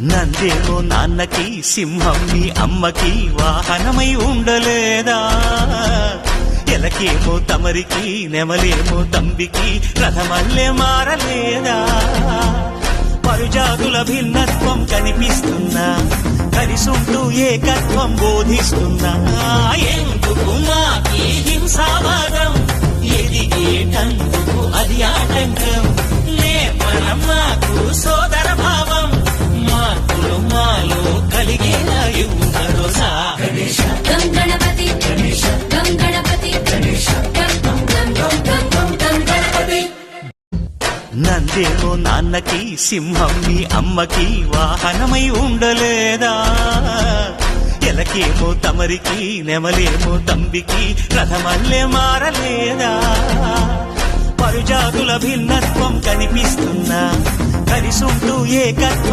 నందేమో నాన్నకి సింహం మీ అమ్మకి వాహనమై ఉండలేదా? ఎలకేమో తమరికి నెమలేమో తంబికి రథమల్లే మారలేదా? పరుజాతుల భిన్నత్వం కనిపిస్తున్నా, కలిసుంటూ ఏకత్వం బోధిస్తున్నా. ఎందుకు మాకి హింసావాదం? ఎదిగేటందుకు అది ఆటంకం. నేపరం మాకు సోదర భావం, మార్పులు మాలో కలిగేలా యువరోజా. గం గణపతి గం గణపతి గణపతి. నందేమో నాన్నకి సింహం మీ అమ్మకి వాహనమై ఉండలేదా? ఎలకేమో తమరికి నెమలేమో తంబికి రథమల్లే మారలేదా? పరుజాతుల భిన్నత్వం కనిపిస్తున్నా, కలిసుంటూ ఏకత్వం